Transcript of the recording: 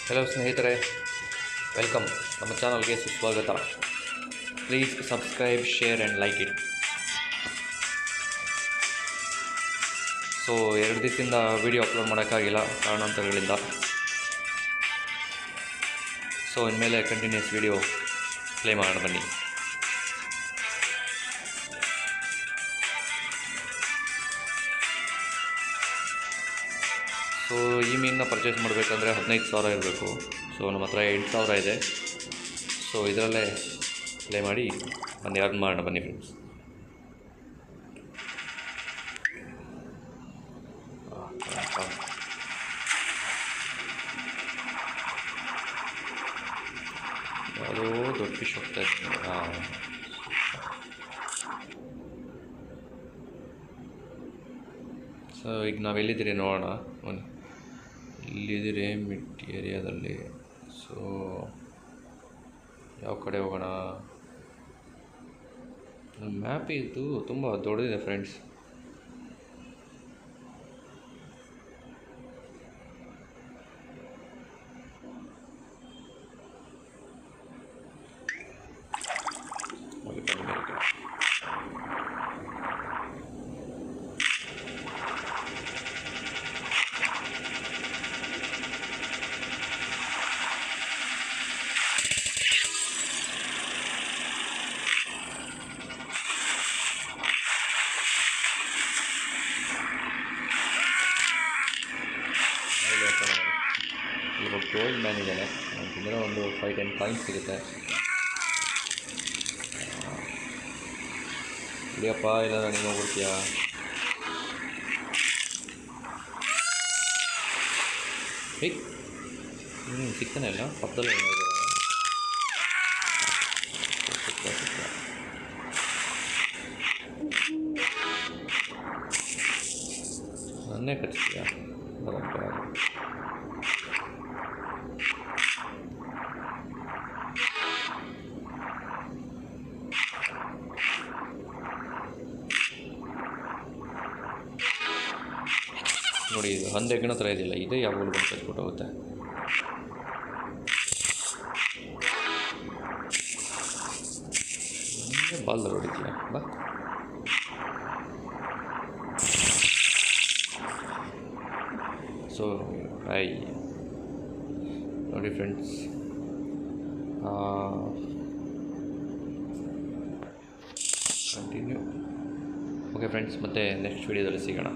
Hello ಸ್ನೇಹಿತರೆ, welcome ನಮ್ಮ ಚಾನಲ್ಗೆ ಸುಸ್ವಾಗತ. Please subscribe, share and like it. So 2 ದಿವಸದಿಂದ ವೀಡಿಯೋ ಅಪ್ಲೋಡ್ ಮಾಡೋಕ್ಕಾಗಿಲ್ಲ ಕಾರಣಾಂತರಗಳಿಂದ. ಸೊ ಇನ್ಮೇಲೆ ಕಂಟಿನ್ಯೂಸ್ ವೀಡಿಯೋ ಪ್ಲೇ ಮಾಡೋಣ ಬನ್ನಿ. ಸೊ ಈ ಮೀನನ್ನ ಪರ್ಚೇಸ್ ಮಾಡಬೇಕಂದ್ರೆ 15,000 ಇರಬೇಕು. ಸೊ ನಮ್ಮ ಹತ್ರ 8,000 ಇದೆ. ಸೊ ಇದರಲ್ಲೇ ಪ್ಲೇ ಮಾಡಿ ಒಂದು ಅರ್ನ್ ಮಾಡೋಣ ಬನ್ನಿ ಫ್ರೆಂಡ್ಸ್. ಯಾವುದೋ ದೊಡ್ಡ ಫಿಶ್ ಹೋಗ್ತಾ ಇದ್ದೀನಿ. ಸೊ ಈಗ ನಾವೆಲ್ಲಿದ್ದೀರಿ ನೋಡೋಣ. ಇಲ್ಲಿದ್ದೀರಿ ಮಿಡ್ ಏರಿಯಾದಲ್ಲಿ. ಸೊ ಯಾವ ಕಡೆ ಹೋಗೋಣ? ಮ್ಯಾಪ್ ಇದು ತುಂಬ ದೊಡ್ಡದಿದೆ ಫ್ರೆಂಡ್ಸ್. ಇವಾಗ ಗೋಲ್ಡ್ ಮ್ಯಾನ್ ಇದ್ದಾನೆ. ಅಂತಂದರೆ ಒಂದು 5-10 ಕಾಯಿನ್ಸ್ ಸಿಗುತ್ತೆ. ಇಡಿಯಪ್ಪ, ಇಲ್ಲ ನೀನು ಹೋಗ್ಬಿಡ್ತೀಯಾ? ಹೇ, ಸಿಗ್ತಾನೆ ಇಲ್ಲ ಪಕ್ಕದಲ್ಲಿ ಏನಾಗಿದೆ? ನನ್ನೇ ಕಚ್ತೀಯಾ? ಬರಪ್ಪ. ನೋಡಿ, ಇದು ಹಂದೆಗಣ ಥರ ಇದೆಯಲ್ಲ, ಇದೇ ಯಾವಾಗಲೂ ಬಂದು ಕಚ್ಬಿಟ್ಟು ಹೋಗುತ್ತೆ. ಬಾಲ್ದಲ್ಲಿ ಹೊಡಿತೀಯ ಬಾ. ಸೊ ನೋಡಿ ಫ್ರೆಂಡ್ಸ್, ಕಂಟಿನ್ಯೂ. ಓಕೆ ಫ್ರೆಂಡ್ಸ್, ಮತ್ತೆ ನೆಕ್ಸ್ಟ್ ವೀಡಿಯೋದಲ್ಲಿ ಸಿಗೋಣ.